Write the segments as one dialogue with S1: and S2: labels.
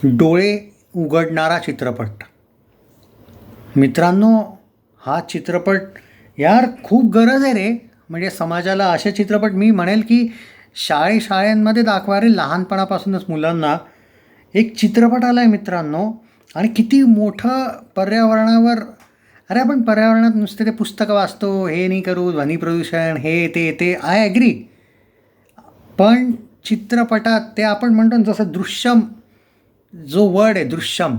S1: डोळे उघडणारा चित्रपट. मित्रांनो, हा चित्रपट यार खूप गरज आहे रे. म्हणजे समाजाला असे चित्रपट मी म्हणेल की शाळांमध्ये दाखवा लहानपणापासूनच मुलांना. एक चित्रपट आला आहे मित्रांनो, आणि किती मोठं पर्यावरणावर. अरे आपण पर्यावरणात नुसते ते पुस्तकं वाचतो, हे नाही करू, ध्वनी प्रदूषण, हे ते ते आय ॲग्री. पण चित्रपटात ते आपण म्हणतो ना, जसं दृश्यम जो वर्ड आहे दृश्यम,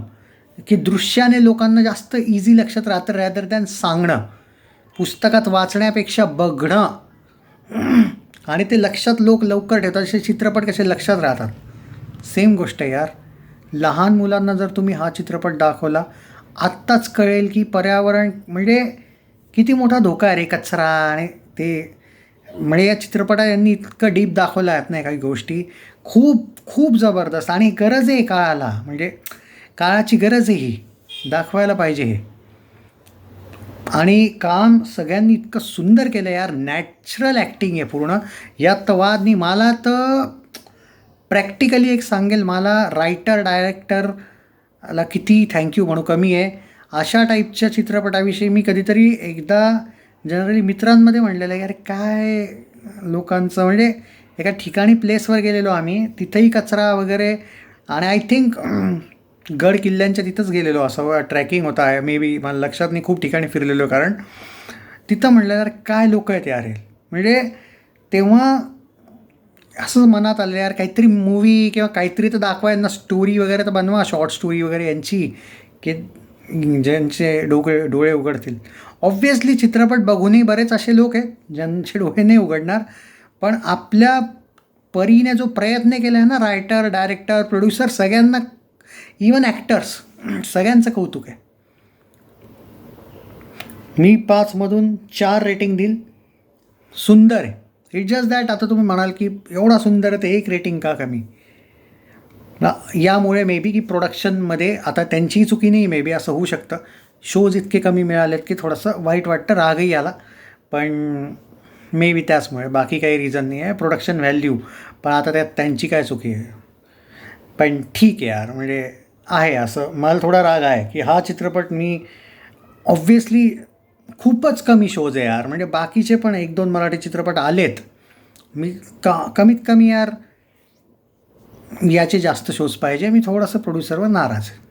S1: की दृश्याने लोकांना जास्त इझी लक्षात राहतं रॅदर दॅन सांगणं. पुस्तकात वाचण्यापेक्षा बघणं, आणि ते लक्षात लोक लवकर ठेवतात. असे चित्रपट कसे लक्षात राहतात. सेम गोष्ट आहे यार. लहान मुलांना जर तुम्ही हा चित्रपट दाखवला, आत्ताच कळेल की पर्यावरण म्हणजे किती मोठा धोका आहे रे, कचरा आणि ते. म्हणजे या चित्रपटात यांनी इतकं डीप दाखवलं आहेत नाही काही गोष्टी, खूप खूप जबरदस्त. आणि गरज आहे काळाला, म्हणजे काळाची गरज आहे ही, दाखवायला पाहिजे हे. आणि काम सगळ्यांनी इतकं सुंदर केलं यार. नॅचरल ॲक्टिंग आहे पूर्ण. यात तर वाद नाही. मला तर प्रॅक्टिकली एक सांगेल, मला रायटर डायरेक्टरला किती थँक्यू म्हणू कमी आहे. अशा टाईपच्या चित्रपटाविषयी मी कधीतरी एकदा जनरली मित्रांमध्ये म्हणलेलं आहे, अरे काय लोकांचं. म्हणजे एका ठिकाणी प्लेसवर गेलेलो आम्ही, तिथेही कचरा वगैरे. आणि आय थिंक गड किल्ल्यांच्या तिथंच गेलेलो, असं ट्रॅकिंग होता आहे मे बी, मला लक्षात नाही. खूप ठिकाणी फिरलेलो कारण तिथं म्हणलं यार काय लोक आहेत यार हे. म्हणजे तेव्हा असं मनात आलं यार, काहीतरी मूवी किंवा काहीतरी तर दाखवायला, स्टोरी वगैरे तर बनवा, शॉर्ट स्टोरी वगैरे यांची, की ज्यांचे डोळे उघडतील. ऑब्व्हियसली चित्रपट बघूनही बरेच असे लोक आहेत ज्यांचे डोळे नाही उघडणार. पण आपल्या परीने जो प्रयत्न केला आहे ना, रायटर, डायरेक्टर, प्रोड्युसर, सगळ्यांना, इवन ॲक्टर्स, सगळ्यांचं कौतुक आहे. मी 5मधून 4 रेटिंग देईल. सुंदर आहे. It just that. आता तुम्ही म्हणाल की एवढा सुंदर आहे तर एक रेटिंग का कमी. यामुळे मे बी की प्रोडक्शनमध्ये आता त्यांचीही चुकी नाही, मे बी असं होऊ शकतं. शोज इतके कमी मिळालेत की थोडंसं वाईट वाटतं, रागही आला. पण मे बी त्याचमुळे, बाकी काही रिझन नाही आहे. प्रोडक्शन व्हॅल्यू, पण आता त्यात त्यांची काय चुकी आहे. पण ठीक आहे यार, म्हणजे आहे असं. मला थोडा राग आहे की हा चित्रपट मी ऑब्व्हियसली खूपच कमी शोज आहे यार. म्हणजे बाकीचे पण 1-2 मराठी चित्रपट आलेत, मी कमीत कमी यार याचे जास्त शोज पाहिजे. मी थोडंसं प्रोड्युसरवर नाराज आहे.